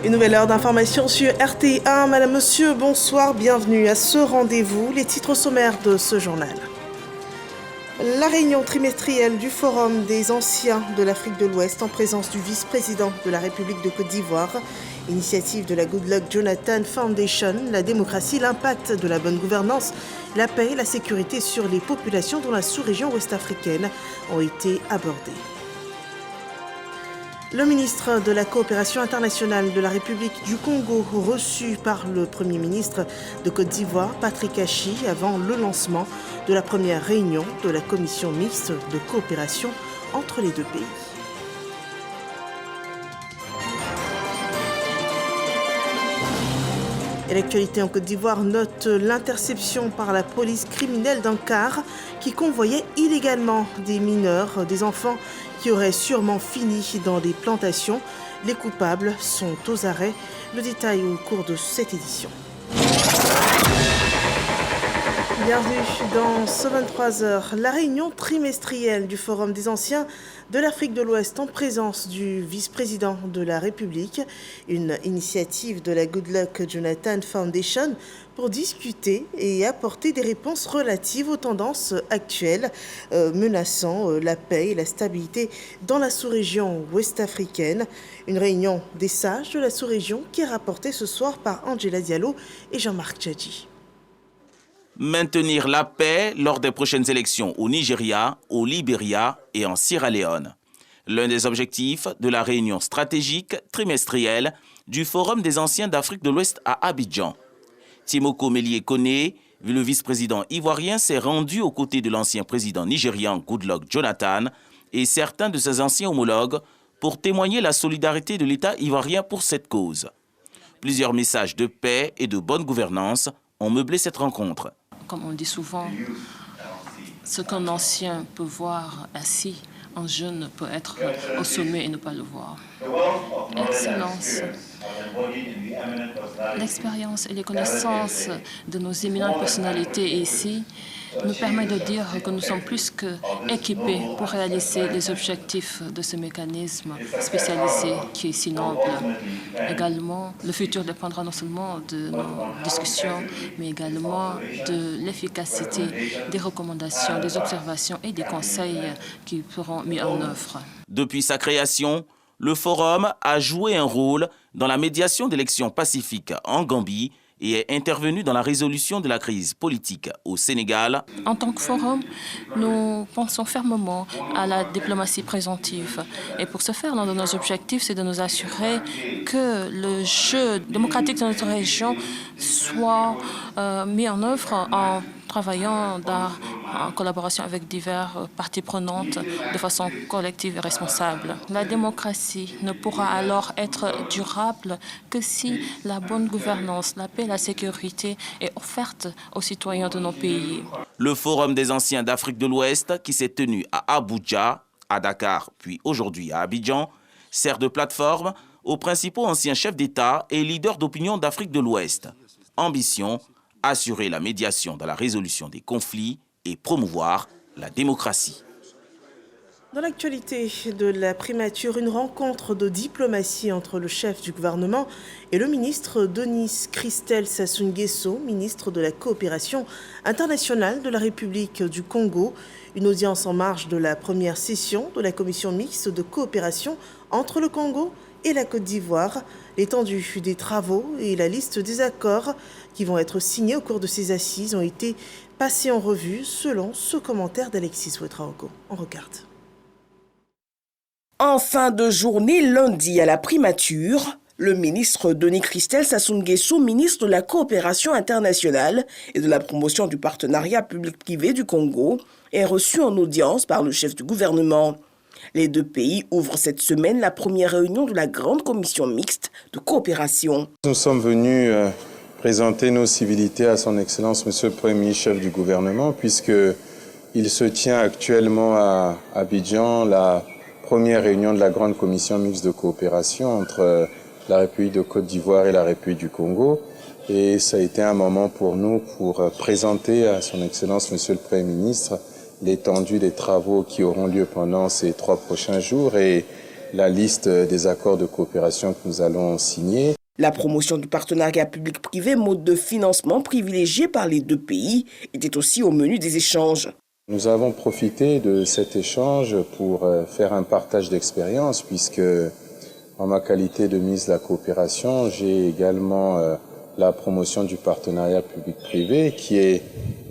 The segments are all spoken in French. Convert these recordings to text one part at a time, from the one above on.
Une nouvelle heure d'information sur RT1. Madame, monsieur, bonsoir, bienvenue à ce rendez-vous. Les titres sommaires de ce journal. La réunion trimestrielle du Forum des anciens de l'Afrique de l'Ouest en présence du vice-président de la République de Côte d'Ivoire. Initiative de la Good Luck Jonathan Foundation, la démocratie, l'impact de la bonne gouvernance, la paix et la sécurité sur les populations dans la sous-région ouest-africaine ont été abordées. Le ministre de la Coopération internationale de la République du Congo, reçu par le Premier ministre de Côte d'Ivoire, Patrick Achi, avant le lancement de la première réunion de la commission mixte de coopération entre les deux pays. Et l'actualité en Côte d'Ivoire note l'interception par la police criminelle d'un car qui convoyait illégalement des mineurs, des enfants qui auraient sûrement fini dans des plantations. Les coupables sont aux arrêts. Le détail au cours de cette édition. Bienvenue dans ce 23h. La réunion trimestrielle du Forum des anciens de l'Afrique de l'Ouest en présence du vice-président de la République, une initiative de la Good Luck Jonathan Foundation pour discuter et apporter des réponses relatives aux tendances actuelles menaçant la paix et la stabilité dans la sous-région ouest-africaine. Une réunion des sages de la sous-région qui est rapportée ce soir par Angela Diallo et Jean-Marc Tchadji. Maintenir la paix lors des prochaines élections au Nigeria, au Libéria et en Sierra Leone. L'un des objectifs de la réunion stratégique trimestrielle du Forum des anciens d'Afrique de l'Ouest à Abidjan. Timoko Mélié-Koné, le vice-président ivoirien, s'est rendu aux côtés de l'ancien président nigérian Goodluck Jonathan et certains de ses anciens homologues pour témoigner la solidarité de l'État ivoirien pour cette cause. Plusieurs messages de paix et de bonne gouvernance ont meublé cette rencontre. Comme on dit souvent, ce qu'un ancien peut voir assis, un jeune peut être au sommet et ne pas le voir. Excellence, l'expérience et les connaissances de nos éminentes personnalités ici nous permettent de dire que nous sommes plus qu'équipés pour réaliser les objectifs de ce mécanisme spécialisé qui est si noble. Également, le futur dépendra non seulement de nos discussions, mais également de l'efficacité des recommandations, des observations et des conseils qui seront mis en œuvre. Depuis sa création, le Forum a joué un rôle dans la médiation d'élections pacifiques en Gambie et est intervenu dans la résolution de la crise politique au Sénégal. En tant que forum, nous pensons fermement à la diplomatie préventive. Et pour ce faire, l'un de nos objectifs, c'est de nous assurer que le jeu démocratique de notre région soit mis en œuvre en travaillant en collaboration avec diverses parties prenantes de façon collective et responsable. La démocratie ne pourra alors être durable que si la bonne gouvernance, la paix et la sécurité est offerte aux citoyens de nos pays. Le Forum des anciens d'Afrique de l'Ouest, qui s'est tenu à Abuja, à Dakar, puis aujourd'hui à Abidjan, sert de plateforme aux principaux anciens chefs d'État et leaders d'opinion d'Afrique de l'Ouest. Ambition, assurer la médiation dans la résolution des conflits et promouvoir la démocratie. Dans l'actualité de la primature, une rencontre de diplomatie entre le chef du gouvernement et le ministre Denis Christel Sassou Nguesso, ministre de la Coopération internationale de la République du Congo. Une audience en marge de la première session de la commission mixte de coopération entre le Congo et la Côte d'Ivoire. L'étendue des travaux et la liste des accords qui vont être signés au cours de ces assises ont été passés en revue selon ce commentaire d'Alexis Ouedraogo. On regarde. En fin de journée, lundi à la primature, le ministre Denis Christel Sassou Nguesso, ministre de la Coopération internationale et de la promotion du partenariat public-privé du Congo, est reçu en audience par le chef du gouvernement. Les deux pays ouvrent cette semaine la première réunion de la grande commission mixte de coopération. Nous sommes venus présenter nos civilités à son Excellence, Monsieur le Premier ministre, chef du gouvernement, puisqu'il se tient actuellement à Abidjan la première réunion de la grande commission mixte de coopération entre la République de Côte d'Ivoire et la République du Congo. Et ça a été un moment pour nous pour présenter à son Excellence, Monsieur le Premier ministre, l'étendue des travaux qui auront lieu pendant ces 3 prochains jours et la liste des accords de coopération que nous allons signer. La promotion du partenariat public-privé, mode de financement privilégié par les deux pays, était aussi au menu des échanges. Nous avons profité de cet échange pour faire un partage d'expérience, puisque en ma qualité de ministre de la Coopération, j'ai également la promotion du partenariat public-privé, qui est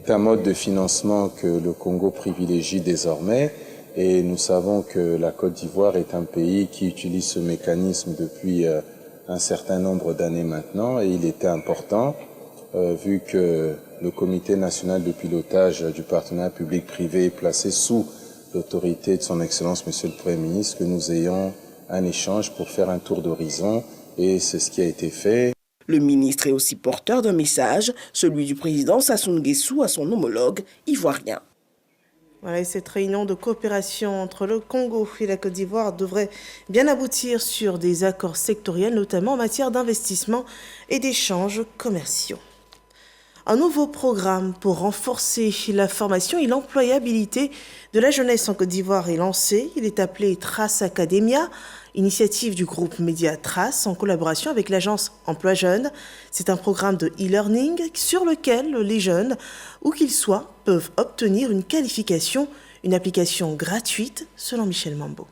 un mode de financement que le Congo privilégie désormais. Et nous savons que la Côte d'Ivoire est un pays qui utilise ce mécanisme depuis un certain nombre d'années maintenant. Et il était important, vu que le Comité national de pilotage du partenariat public-privé est placé sous l'autorité de son Excellence, Monsieur le Premier ministre, que nous ayons un échange pour faire un tour d'horizon. Et c'est ce qui a été fait. Le ministre est aussi porteur d'un message, celui du président Sassou Nguesso à son homologue ivoirien. Voilà, et cette réunion de coopération entre le Congo et la Côte d'Ivoire devrait bien aboutir sur des accords sectoriels, notamment en matière d'investissement et d'échanges commerciaux. Un nouveau programme pour renforcer la formation et l'employabilité de la jeunesse en Côte d'Ivoire est lancé. Il est appelé Trace Academia, initiative du groupe Média Trace en collaboration avec l'agence Emploi Jeunes. C'est un programme de e-learning sur lequel les jeunes, où qu'ils soient, peuvent obtenir une qualification, une application gratuite, selon Michel Mambo.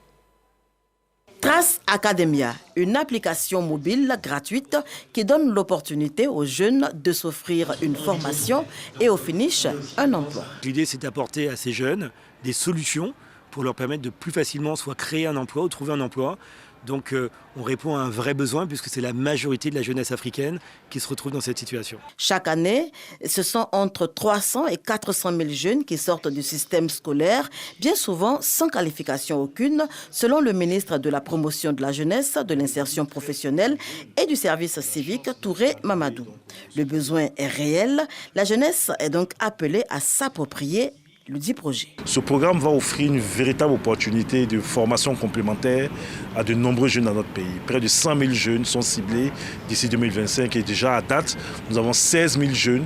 Trace Academia, une application mobile gratuite qui donne l'opportunité aux jeunes de s'offrir une formation et au finish, un emploi. L'idée, c'est d'apporter à ces jeunes des solutions pour leur permettre de plus facilement soit créer un emploi ou trouver un emploi. Donc on répond à un vrai besoin puisque c'est la majorité de la jeunesse africaine qui se retrouve dans cette situation. Chaque année, ce sont entre 300 et 400 000 jeunes qui sortent du système scolaire, bien souvent sans qualification aucune, selon le ministre de la Promotion de la Jeunesse, de l'Insertion professionnelle et du Service civique, Touré Mamadou. Le besoin est réel. La jeunesse est donc appelée à s'approprier le dit projet. Ce programme va offrir une véritable opportunité de formation complémentaire à de nombreux jeunes dans notre pays. Près de 100 000 jeunes sont ciblés d'ici 2025 et déjà à date, nous avons 16 000 jeunes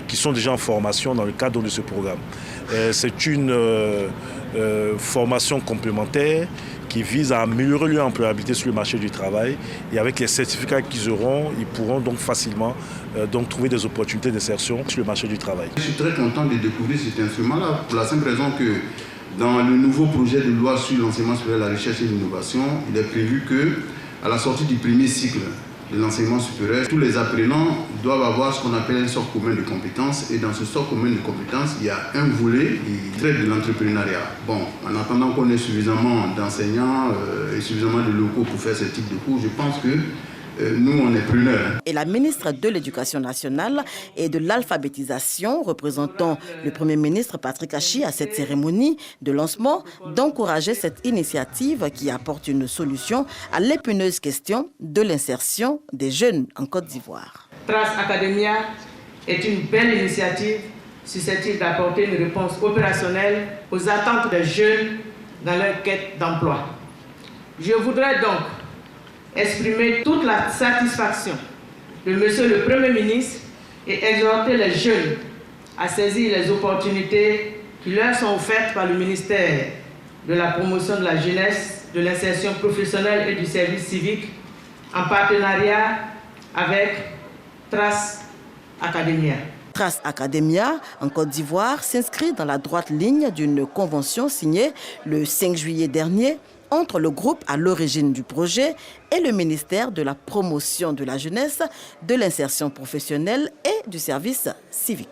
qui sont déjà en formation dans le cadre de ce programme. C'est une formation complémentaire qui vise à améliorer leur employabilité sur le marché du travail. Et avec les certificats qu'ils auront, ils pourront donc facilement trouver des opportunités d'insertion sur le marché du travail. Je suis très content de découvrir cet instrument-là pour la simple raison que dans le nouveau projet de loi sur l'enseignement supérieur, la recherche et l'innovation, il est prévu qu'à la sortie du premier cycle de l'enseignement supérieur, tous les apprenants doivent avoir ce qu'on appelle un socle commun de compétences. Et dans ce socle commun de compétences, il y a un volet qui traite de l'entrepreneuriat. Bon, en attendant qu'on ait suffisamment d'enseignants et suffisamment de locaux pour faire ce type de cours, je pense que nous, on est preneurs. Et la ministre de l'Éducation nationale et de l'alphabétisation, représentant le Premier ministre Patrick Achi à cette cérémonie de lancement, d'encourager cette initiative qui apporte une solution à l'épineuse question de l'insertion des jeunes en Côte d'Ivoire. Trace Academia est une belle initiative susceptible d'apporter une réponse opérationnelle aux attentes des jeunes dans leur quête d'emploi. Je voudrais donc exprimer toute la satisfaction de Monsieur le Premier ministre et exhorter les jeunes à saisir les opportunités qui leur sont offertes par le ministère de la Promotion de la Jeunesse, de l'Insertion professionnelle et du Service civique en partenariat avec Trace Academia. Trace Academia, en Côte d'Ivoire, s'inscrit dans la droite ligne d'une convention signée le 5 juillet dernier entre le groupe à l'origine du projet et le ministère de la Promotion de la Jeunesse, de l'Insertion professionnelle et du Service civique.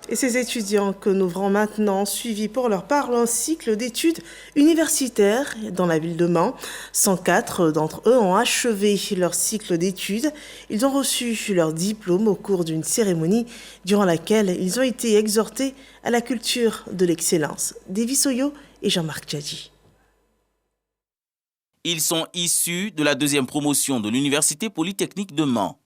Et ces étudiants que nous verrons maintenant suivis pour leur part un cycle d'études universitaires dans la ville de Mans. 104 d'entre eux ont achevé leur cycle d'études. Ils ont reçu leur diplôme au cours d'une cérémonie durant laquelle ils ont été exhortés à la culture de l'excellence. Davis Oyo et Jean-Marc Djadji. Ils sont issus de la deuxième promotion de l'Université polytechnique de Mans.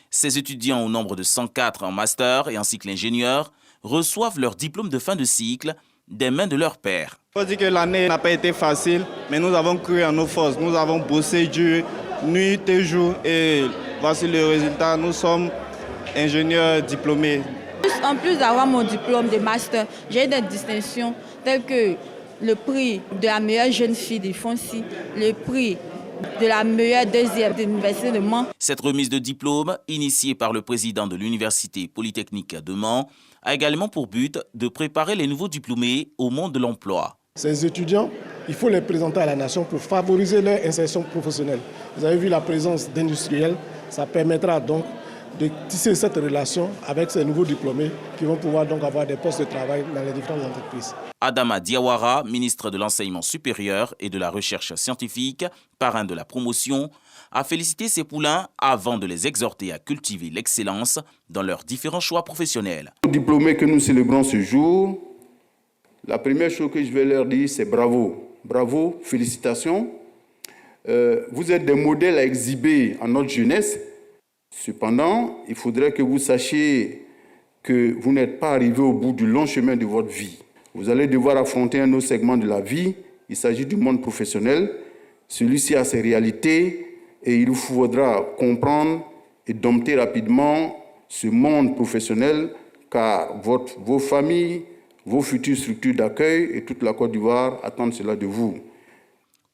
Ces étudiants au nombre de 104 en master et en cycle ingénieur reçoivent leur diplôme de fin de cycle des mains de leurs pairs. Il faut dire que l'année n'a pas été facile, mais nous avons cru en nos forces. Nous avons bossé dur, nuit et jour, et voici le résultat. Nous sommes ingénieurs diplômés. En plus d'avoir mon diplôme de master, j'ai des distinctions telles que le prix de la meilleure jeune fille du FONSI, le prix de la meilleure deuxième de l'Université de Mans. Cette remise de diplôme, initiée par le président de l'Université Polytechnique de Mans, a également pour but de préparer les nouveaux diplômés au monde de l'emploi. Ces étudiants, il faut les présenter à la nation pour favoriser leur insertion professionnelle. Vous avez vu la présence d'industriels, ça permettra donc de tisser cette relation avec ces nouveaux diplômés qui vont pouvoir donc avoir des postes de travail dans les différentes entreprises. Adama Diawara, ministre de l'Enseignement supérieur et de la Recherche scientifique, parrain de la promotion, a félicité ses poulains avant de les exhorter à cultiver l'excellence dans leurs différents choix professionnels. Les diplômés que nous célébrons ce jour, la première chose que je vais leur dire, c'est bravo. Bravo, félicitations. Vous êtes des modèles à exhiber à notre jeunesse. Cependant, il faudrait que vous sachiez que vous n'êtes pas arrivé au bout du long chemin de votre vie. Vous allez devoir affronter un autre segment de la vie. Il s'agit du monde professionnel. Celui-ci a ses réalités et il vous faudra comprendre et dompter rapidement ce monde professionnel car vos familles, vos futures structures d'accueil et toute la Côte d'Ivoire attendent cela de vous.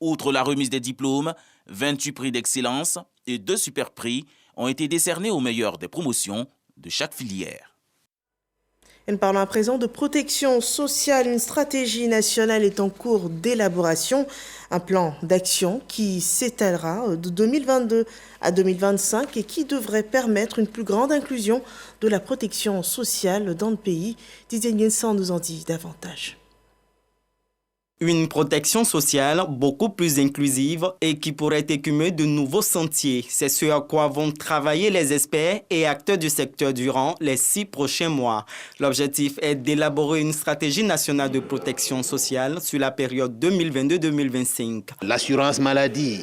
Outre la remise des diplômes, 28 prix d'excellence et 2 super prix ont été décernés aux meilleurs des promotions de chaque filière. Et nous parlons à présent de protection sociale. Une stratégie nationale est en cours d'élaboration. Un plan d'action qui s'étalera de 2022 à 2025 et qui devrait permettre une plus grande inclusion de la protection sociale dans le pays. Didier Nguessan nous en dit davantage. Une protection sociale beaucoup plus inclusive et qui pourrait écumer de nouveaux sentiers. C'est ce à quoi vont travailler les experts et acteurs du secteur durant les 6 prochains mois. L'objectif est d'élaborer une stratégie nationale de protection sociale sur la période 2022-2025. L'assurance maladie,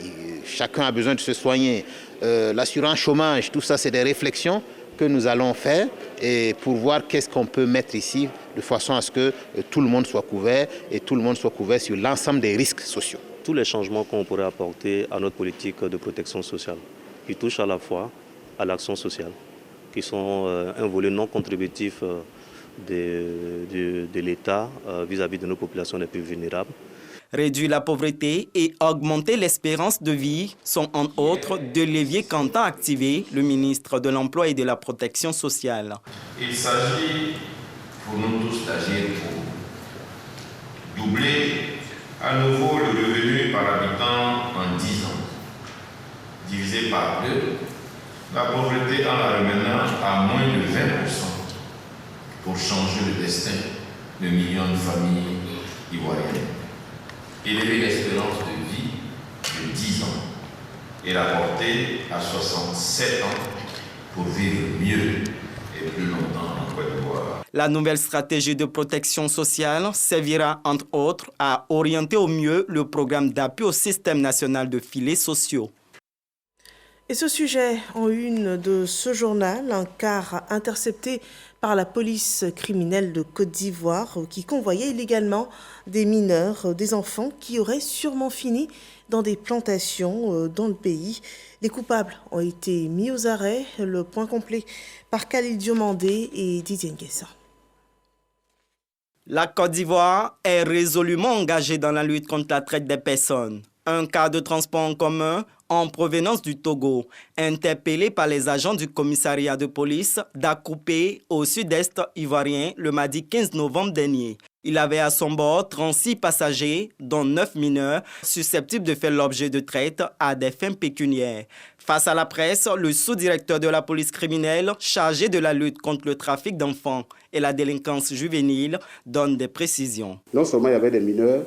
chacun a besoin de se soigner. L'assurance chômage, tout ça, c'est des réflexions que nous allons faire et pour voir qu'est-ce qu'on peut mettre ici de façon à ce que tout le monde soit couvert et tout le monde soit couvert sur l'ensemble des risques sociaux. Tous les changements qu'on pourrait apporter à notre politique de protection sociale, qui touchent à la fois à l'action sociale, qui sont un volet non contributif de l'État vis-à-vis de nos populations les plus vulnérables. Réduire la pauvreté et augmenter l'espérance de vie sont entre autres deux leviers qu'entend activer le ministre de l'Emploi et de la Protection sociale. Il s'agit pour nous tous d'agir pour doubler à nouveau le revenu par habitant en 10 ans, divisé par 2, la pauvreté en la remenant à moins de 20% pour changer le destin de millions de familles ivoiriennes. Élever l'espérance de vie de 10 ans et la porter à 67 ans pour vivre mieux et plus longtemps en Côte d'Ivoire. La nouvelle stratégie de protection sociale servira entre autres à orienter au mieux le programme d'appui au système national de filets sociaux. Et ce sujet en une de ce journal, un car intercepté par la police criminelle de Côte d'Ivoire qui convoyait illégalement des mineurs, des enfants qui auraient sûrement fini dans des plantations dans le pays. Les coupables ont été mis aux arrêts. Le point complet par Khalil Diomandé et Didier Nguessan. La Côte d'Ivoire est résolument engagée dans la lutte contre la traite des personnes. Un cas de transport en commun en provenance du Togo, interpellé par les agents du commissariat de police d'Akoupé au sud-est ivoirien le mardi 15 novembre dernier. Il avait à son bord 36 passagers, dont 9 mineurs, susceptibles de faire l'objet de traite à des fins pécuniaires. Face à la presse, le sous-directeur de la police criminelle chargé de la lutte contre le trafic d'enfants et la délinquance juvénile donne des précisions. Non seulement il y avait des mineurs,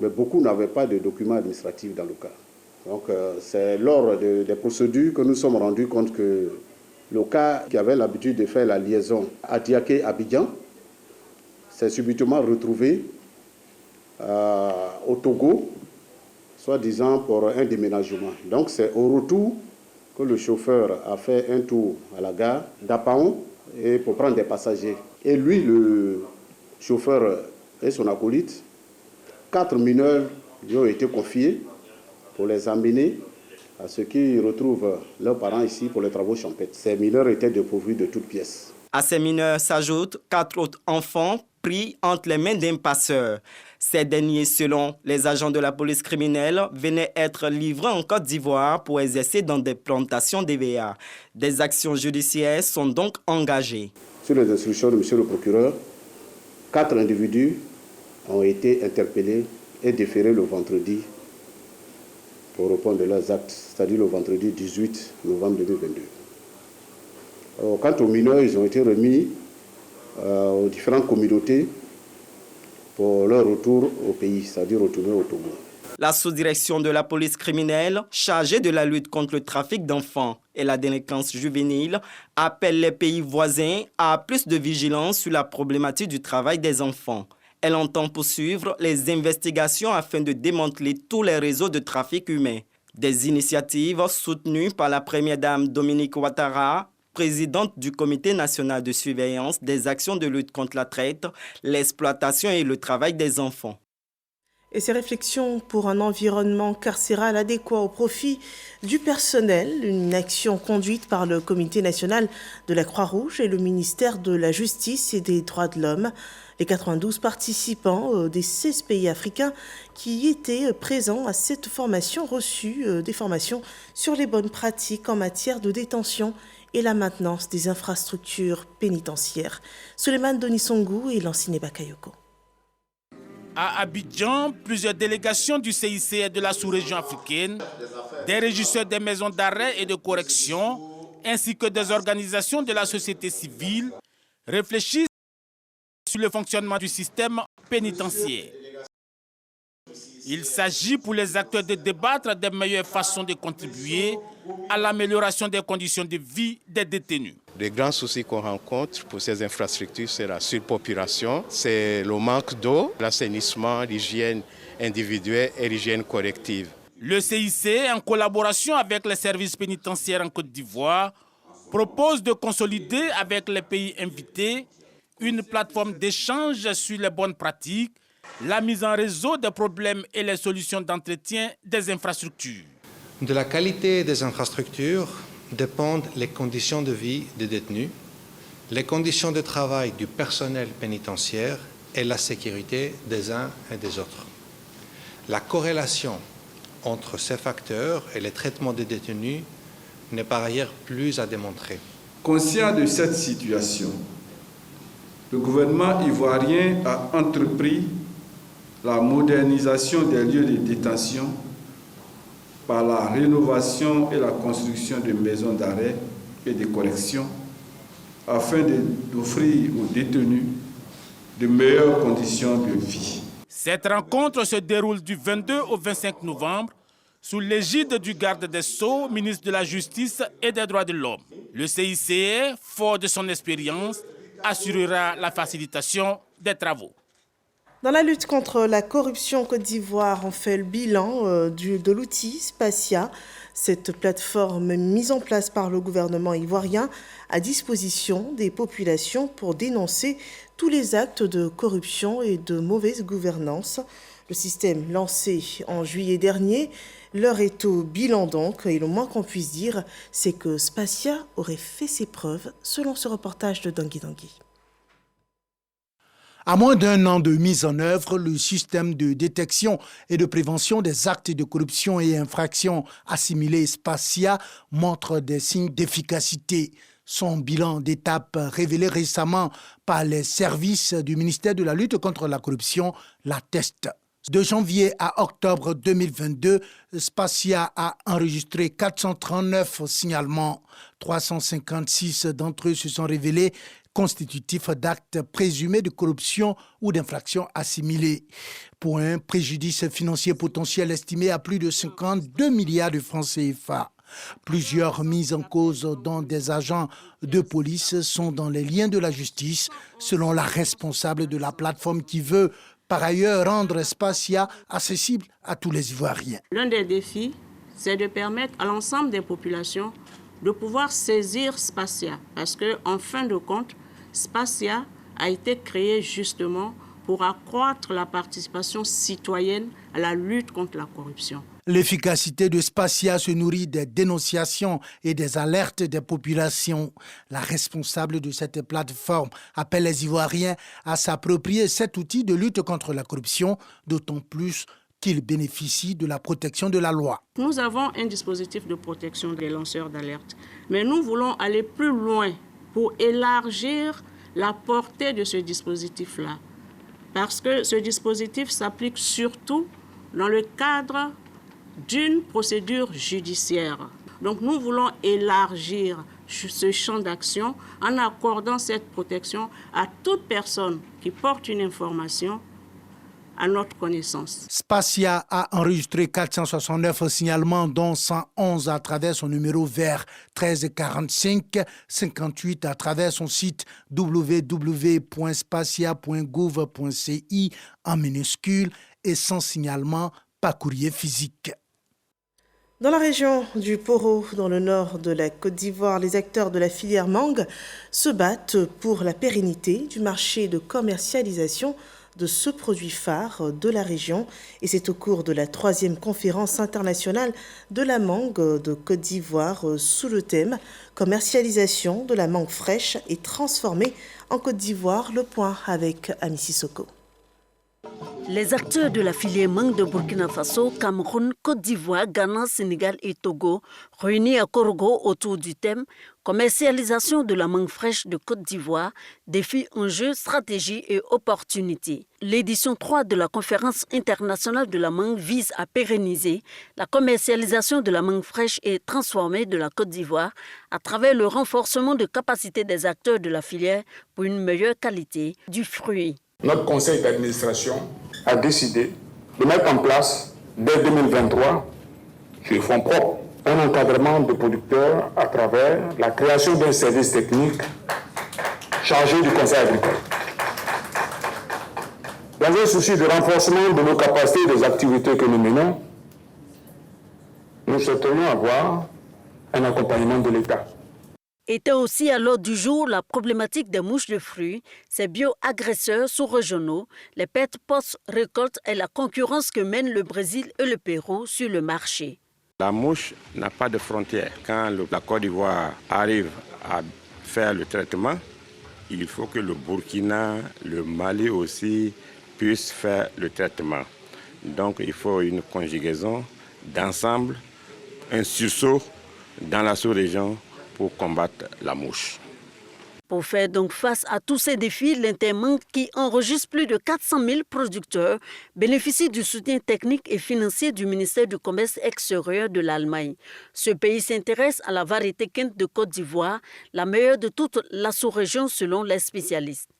mais beaucoup n'avaient pas de documents administratifs dans le cas. Donc c'est lors des procédures que nous sommes rendus compte que le cas qui avait l'habitude de faire la liaison à Diaké-Abidjan s'est subitement retrouvé au Togo, soi-disant pour un déménagement. Donc c'est au retour que le chauffeur a fait un tour à la gare d'Apaon et pour prendre des passagers. Et lui, le chauffeur et son acolyte, 4 mineurs lui ont été confiés pour les amener à ce qu'ils retrouvent leurs parents ici pour les travaux champêtres. Ces mineurs étaient dépourvus de toutes pièces. À ces mineurs s'ajoutent 4 autres enfants pris entre les mains d'un passeur. Ces derniers, selon les agents de la police criminelle, venaient être livrés en Côte d'Ivoire pour exercer dans des plantations d'EVA. Des actions judiciaires sont donc engagées. Sur les instructions de M. le procureur, 4 individus ont été interpellés et déférés le vendredi pour répondre de leurs actes, c'est-à-dire le vendredi 18 novembre 2022. Quant aux mineurs, ils ont été remis aux différentes communautés pour leur retour au pays, c'est-à-dire retourner au Togo. La sous-direction de la police criminelle, chargée de la lutte contre le trafic d'enfants et la délinquance juvénile, appelle les pays voisins à plus de vigilance sur la problématique du travail des enfants. Elle entend poursuivre les investigations afin de démanteler tous les réseaux de trafic humain. Des initiatives soutenues par la première dame Dominique Ouattara, présidente du Comité national de surveillance des actions de lutte contre la traite, l'exploitation et le travail des enfants. Et ces réflexions pour un environnement carcéral adéquat au profit du personnel, une action conduite par le Comité national de la Croix-Rouge et le ministère de la Justice et des Droits de l'Homme. Les 92 participants des 16 pays africains qui étaient présents à cette formation reçu des formations sur les bonnes pratiques en matière de détention et la maintenance des infrastructures pénitentiaires. Souleymane Donisongou et Lanciné Bakayoko. À Abidjan, plusieurs délégations du CIC et de la sous-région africaine, des régisseurs des maisons d'arrêt et de correction, ainsi que des organisations de la société civile, réfléchissent sur le fonctionnement du système pénitentiaire. Il s'agit pour les acteurs de débattre des meilleures façons de contribuer à l'amélioration des conditions de vie des détenus. Les grands soucis qu'on rencontre pour ces infrastructures, c'est la surpopulation, c'est le manque d'eau, l'assainissement, l'hygiène individuelle et l'hygiène collective. Le CIC, en collaboration avec les services pénitentiaires en Côte d'Ivoire, propose de consolider avec les pays invités une plateforme d'échange sur les bonnes pratiques, la mise en réseau des problèmes et les solutions d'entretien des infrastructures. De la qualité des infrastructures dépendent les conditions de vie des détenus, les conditions de travail du personnel pénitentiaire et la sécurité des uns et des autres. La corrélation entre ces facteurs et les traitements des détenus n'est par ailleurs plus à démontrer. Conscient de cette situation, le gouvernement ivoirien a entrepris la modernisation des lieux de détention par la rénovation et la construction de maisons d'arrêt et de correction afin d'offrir aux détenus de meilleures conditions de vie. Cette rencontre se déroule du 22 au 25 novembre sous l'égide du garde des Sceaux, ministre de la Justice et des Droits de l'Homme. Le CICE, fort de son expérience, assurera la facilitation des travaux. Dans la lutte contre la corruption en Côte d'Ivoire, on fait le bilan de l'outil Spacia, cette plateforme mise en place par le gouvernement ivoirien à disposition des populations pour dénoncer tous les actes de corruption et de mauvaise gouvernance. Le système lancé en juillet dernier, l'heure est au bilan donc, et le moins qu'on puisse dire, c'est que Spacia aurait fait ses preuves, selon ce reportage de Dangui Dangui. À moins d'un an de mise en œuvre, le système de détection et de prévention des actes de corruption et infractions assimilés Spacia montre des signes d'efficacité. Son bilan d'étape révélé récemment par les services du ministère de la lutte contre la corruption l'atteste. De janvier à octobre 2022, Spacia a enregistré 439 signalements. 356 d'entre eux se sont révélés constitutifs d'actes présumés de corruption ou d'infractions assimilées, pour un préjudice financier potentiel estimé à plus de 52 milliards de francs CFA. Plusieurs mises en cause dont des agents de police sont dans les liens de la justice, selon la responsable de la plateforme qui veut par ailleurs rendre Spacia accessible à tous les Ivoiriens. L'un des défis, c'est de permettre à l'ensemble des populations de pouvoir saisir Spacia, parce qu'en fin de compte, Spacia a été créé justement pour accroître la participation citoyenne à la lutte contre la corruption. L'efficacité de Spacia se nourrit des dénonciations et des alertes des populations. La responsable de cette plateforme appelle les Ivoiriens à s'approprier cet outil de lutte contre la corruption, d'autant plus qu'il bénéficie de la protection de la loi. Nous avons un dispositif de protection des lanceurs d'alerte, mais nous voulons aller plus loin pour élargir la portée de ce dispositif-là. Parce que ce dispositif s'applique surtout dans le cadre d'une procédure judiciaire. Donc nous voulons élargir ce champ d'action en accordant cette protection à toute personne qui porte une information à notre connaissance. Spacia a enregistré 469 signalements, dont 111 à travers son numéro vert 1345, 58 à travers son site www.spacia.gouv.ci en minuscule et 100 signalements par courrier physique. Dans la région du Poro, dans le nord de la Côte d'Ivoire, les acteurs de la filière mangue se battent pour la pérennité du marché de commercialisation de ce produit phare de la région. Et c'est au cours de la 3e conférence internationale de la mangue de Côte d'Ivoire sous le thème « Commercialisation de la mangue fraîche et transformée en Côte d'Ivoire ». Le point avec Ami Sissoko. Les acteurs de la filière mangue de Burkina Faso, Cameroun, Côte d'Ivoire, Ghana, Sénégal et Togo, réunis à Korogo autour du thème « Commercialisation de la mangue fraîche de Côte d'Ivoire, défis, enjeux, stratégies et opportunités ». L'édition 3 de la conférence internationale de la mangue vise à pérenniser la commercialisation de la mangue fraîche et transformée de la Côte d'Ivoire à travers le renforcement de capacités des acteurs de la filière pour une meilleure qualité du fruit. Notre conseil d'administration a décidé de mettre en place, dès 2023, sur fonds propres, un encadrement de producteurs à travers la création d'un service technique chargé du conseil agricole. Dans un souci de renforcement de nos capacités et des activités que nous menons, nous souhaiterions avoir un accompagnement de l'État. Était aussi à l'ordre du jour la problématique des mouches de fruits, ces bio-agresseurs sous-régionaux, les pertes post-récolte et la concurrence que mènent le Brésil et le Pérou sur le marché. La mouche n'a pas de frontières. Quand la Côte d'Ivoire arrive à faire le traitement, il faut que le Burkina, le Mali aussi puissent faire le traitement. Donc il faut une conjugaison d'ensemble, un sursaut dans la sous-région pour combattre la mouche. Pour faire donc face à tous ces défis, l'Intermangue, qui enregistre plus de 400 000 producteurs, bénéficie du soutien technique et financier du ministère du Commerce extérieur de l'Allemagne. Ce pays s'intéresse à la variété Kind de Côte d'Ivoire, la meilleure de toute la sous-région selon les spécialistes.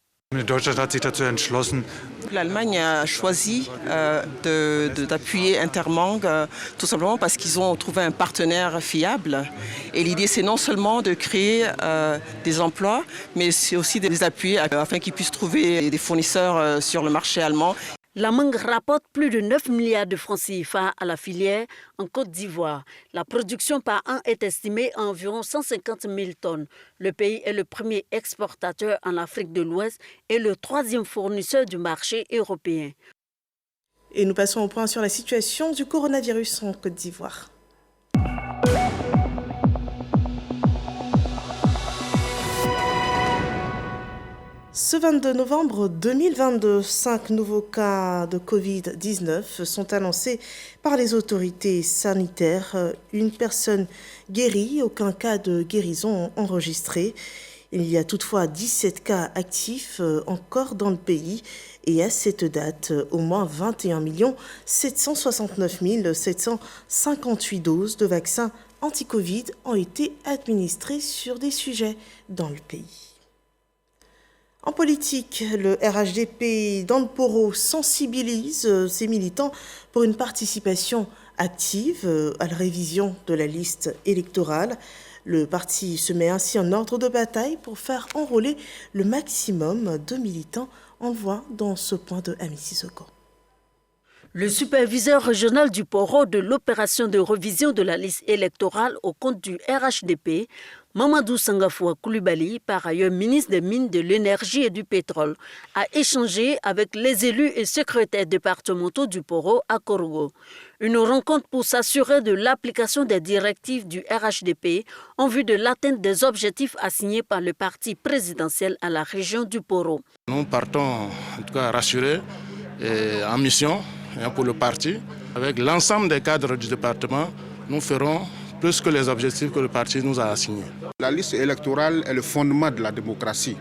L'Allemagne a choisi d'appuyer Intermangue tout simplement parce qu'ils ont trouvé un partenaire fiable. Et l'idée, c'est non seulement de créer des emplois, mais c'est aussi de les appuyer afin qu'ils puissent trouver des fournisseurs sur le marché allemand. La mangue rapporte plus de 9 milliards de francs CFA à la filière en Côte d'Ivoire. La production par an est estimée à environ 150 000 tonnes. Le pays est le premier exportateur en Afrique de l'Ouest et le 3e fournisseur du marché européen. Et nous passons au point sur la situation du coronavirus en Côte d'Ivoire. Ce 22 novembre 2022, 5 nouveaux cas de Covid-19 sont annoncés par les autorités sanitaires. Une personne guérie, aucun cas de guérison enregistré. Il y a toutefois 17 cas actifs encore dans le pays. Et à cette date, au moins 21 769 758 doses de vaccins anti-Covid ont été administrées sur des sujets dans le pays. En politique, le RHDP dans le Poro sensibilise ses militants pour une participation active à la révision de la liste électorale. Le parti se met ainsi en ordre de bataille pour faire enrôler le maximum de militants. On le voit dans ce point de Ami Sissoko. Le superviseur régional du Poro de l'opération de révision de la liste électorale au compte du RHDP, Mamadou Sangafoua Koulibaly, par ailleurs ministre des Mines, de l'Énergie et du Pétrole, a échangé avec les élus et secrétaires départementaux du Poro à Korogo. Une rencontre pour s'assurer de l'application des directives du RHDP en vue de l'atteinte des objectifs assignés par le parti présidentiel à la région du Poro. Nous partons en tout cas rassurés et en mission pour le parti. Avec l'ensemble des cadres du département, nous ferons plus que les objectifs que le parti nous a assignés. La liste électorale est le fondement de la démocratie.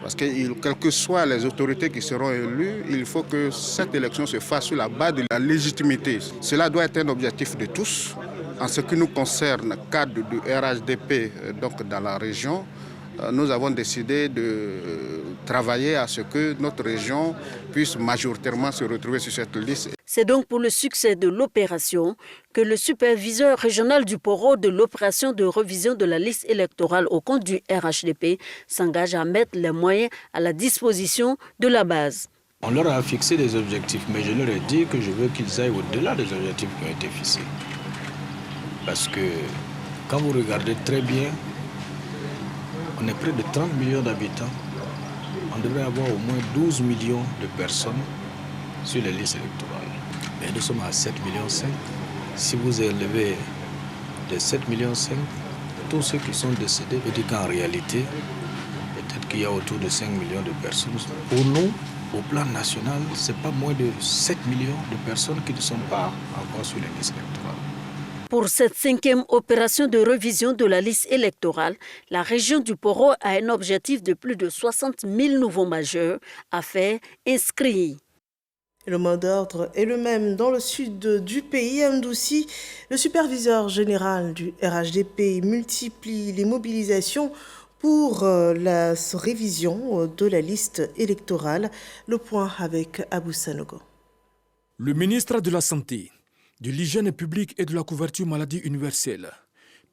Parce que quelles que soient les autorités qui seront élues, il faut que cette élection se fasse sur la base de la légitimité. Cela doit être un objectif de tous. En ce qui nous concerne, cadre du RHDP donc dans la région, nous avons décidé de travailler à ce que notre région puisse majoritairement se retrouver sur cette liste. C'est donc pour le succès de l'opération que le superviseur régional du Poro de l'opération de révision de la liste électorale au compte du RHDP s'engage à mettre les moyens à la disposition de la base. On leur a fixé des objectifs, mais je leur ai dit que je veux qu'ils aillent au-delà des objectifs qui ont été fixés. Parce que quand vous regardez très bien, on est près de 30 millions d'habitants. On devrait avoir au moins 12 millions de personnes sur les listes électorales. Mais nous sommes à 7,5 millions. Si vous élevez de 7,5 millions, tous ceux qui sont décédés, veut dire qu'en réalité, peut-être qu'il y a autour de 5 millions de personnes. Pour nous, au plan national, ce n'est pas moins de 7 millions de personnes qui ne sont pas encore sur les listes électorales. Pour cette 5e opération de révision de la liste électorale, la région du Poro a un objectif de plus de 60 000 nouveaux majeurs à faire inscrire. Le mot d'ordre est le même dans le sud du pays. À Ndoussi, le superviseur général du RHDP multiplie les mobilisations pour la révision de la liste électorale. Le point avec Abou Sanogo. Le ministre de la Santé, de l'Hygiène publique et de la couverture maladie universelle,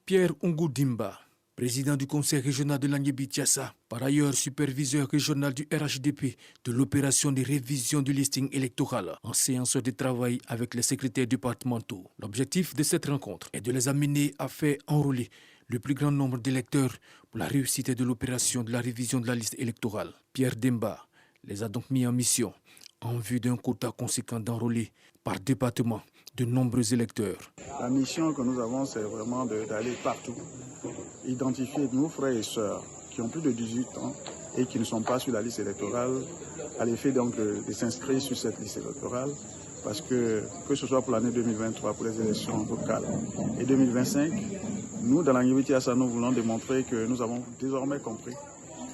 Pierre Ongudimba, président du conseil régional de Langébi-Tiassa, par ailleurs superviseur régional du RHDP de l'opération de révision du listing électoral en séance de travail avec les secrétaires départementaux. L'objectif de cette rencontre est de les amener à faire enrôler le plus grand nombre d'électeurs pour la réussite de l'opération de la révision de la liste électorale. Pierre Demba les a donc mis en mission en vue d'un quota conséquent d'enrôler par département de nombreux électeurs. La mission que nous avons, c'est vraiment d'aller partout, identifier nos frères et sœurs qui ont plus de 18 ans et qui ne sont pas sur la liste électorale, à l'effet donc de s'inscrire sur cette liste électorale, parce que ce soit pour l'année 2023, pour les élections locales, et 2025, nous, dans Langébi-Tiassa, nous voulons démontrer que nous avons désormais compris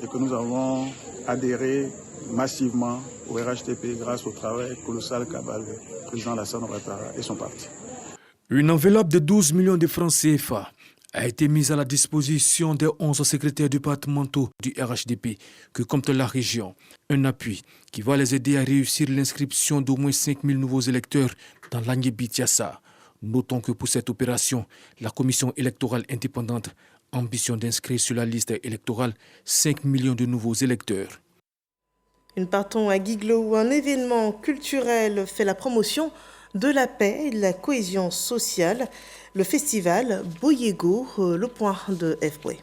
et que nous avons adhéré massivement au RHDP grâce au travail colossal qu'a le président Alassane Ouattara et son parti. Une enveloppe de 12 millions de francs CFA a été mise à la disposition des 11 secrétaires départementaux du RHDP que compte la région. Un appui qui va les aider à réussir l'inscription d'au moins 5 000 nouveaux électeurs dans Langébi-Tiassa. Notons que pour cette opération, la commission électorale indépendante ambitionne d'inscrire sur la liste électorale 5 millions de nouveaux électeurs. Nous partons à Guiglo où un événement culturel fait la promotion de la paix et de la cohésion sociale. Le festival Boyego, le point de FBoué.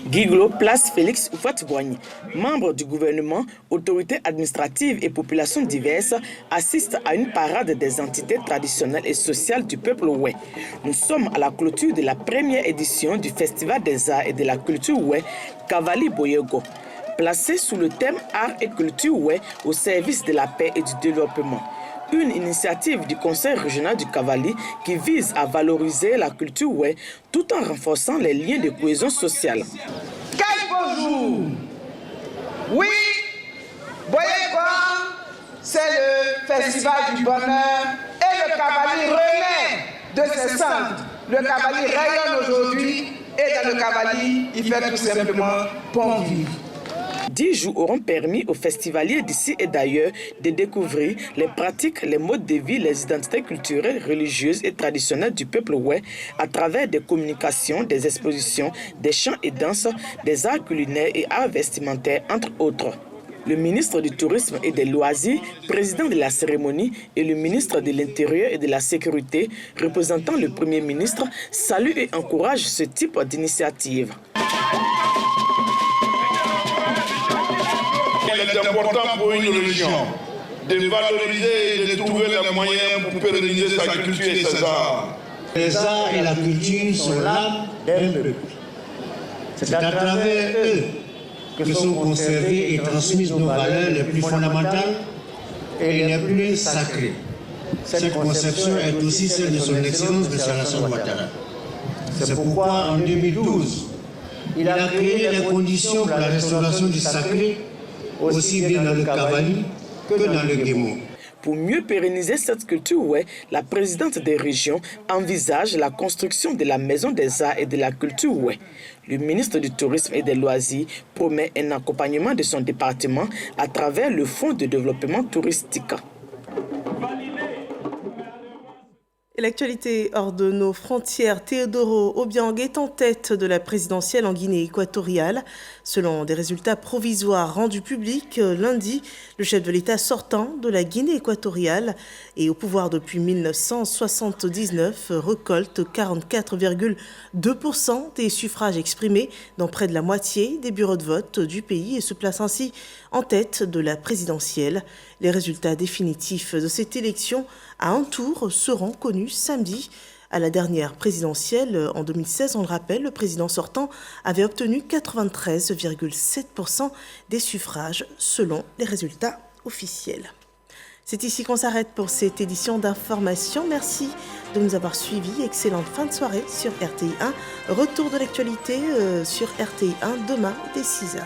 Guiglo place Félix Houphouët-Boigny, membre du gouvernement, autorités administratives et populations diverses, assiste à une parade des entités traditionnelles et sociales du peuple oué. Nous sommes à la clôture de la première édition du Festival des Arts et de la Culture oué, Kavali Boyego, placé sous le thème Art et Culture oué au service de la paix et du développement. Une initiative du Conseil régional du Kavali qui vise à valoriser la culture oué tout en renforçant les liens de cohésion sociale. Quel beau jour! Oui, Boyego, c'est le festival du bonheur et le Kavali renaît de ses cendres. Le Kavali rayonne aujourd'hui et dans le Kavali, il fait tout simplement bon vivre. 10 jours auront permis aux festivaliers d'ici et d'ailleurs de découvrir les pratiques, les modes de vie, les identités culturelles, religieuses et traditionnelles du peuple oué à travers des communications, des expositions, des chants et danses, des arts culinaires et arts vestimentaires, entre autres. Le ministre du Tourisme et des Loisirs, président de la cérémonie, et le ministre de l'Intérieur et de la Sécurité, représentant le Premier ministre, saluent et encouragent ce type d'initiative. Il est important pour une région de valoriser et de trouver les moyens pour pérenniser sa culture et ses arts. Les arts et la culture sont l'âme d'un peuple. C'est à travers eux que sont conservées et transmises nos valeurs les plus fondamentales et les plus sacrées. Cette conception est aussi celle de son Excellence M. Alassane Ouattara. C'est pourquoi en 2012, il a créé les conditions pour la restauration du sacré, aussi bien dans le Kavali que dans le Guémo. Pour mieux pérenniser cette culture, la présidente des régions envisage la construction de la Maison des Arts et de la Culture. Le ministre du Tourisme et des Loisirs promet un accompagnement de son département à travers le Fonds de développement touristique. Et l'actualité hors de nos frontières, Teodoro Obiang est en tête de la présidentielle en Guinée équatoriale. Selon des résultats provisoires rendus publics lundi, le chef de l'État sortant de la Guinée équatoriale et au pouvoir depuis 1979 récolte 44,2% des suffrages exprimés dans près de la moitié des bureaux de vote du pays et se place ainsi en tête de la présidentielle. Les résultats définitifs de cette élection à un tour seront connus samedi. À la dernière présidentielle, en 2016, on le rappelle, le président sortant avait obtenu 93,7% des suffrages selon les résultats officiels. C'est ici qu'on s'arrête pour cette édition d'information. Merci de nous avoir suivis. Excellente fin de soirée sur RTI 1. Retour de l'actualité sur RTI 1 demain dès 6h.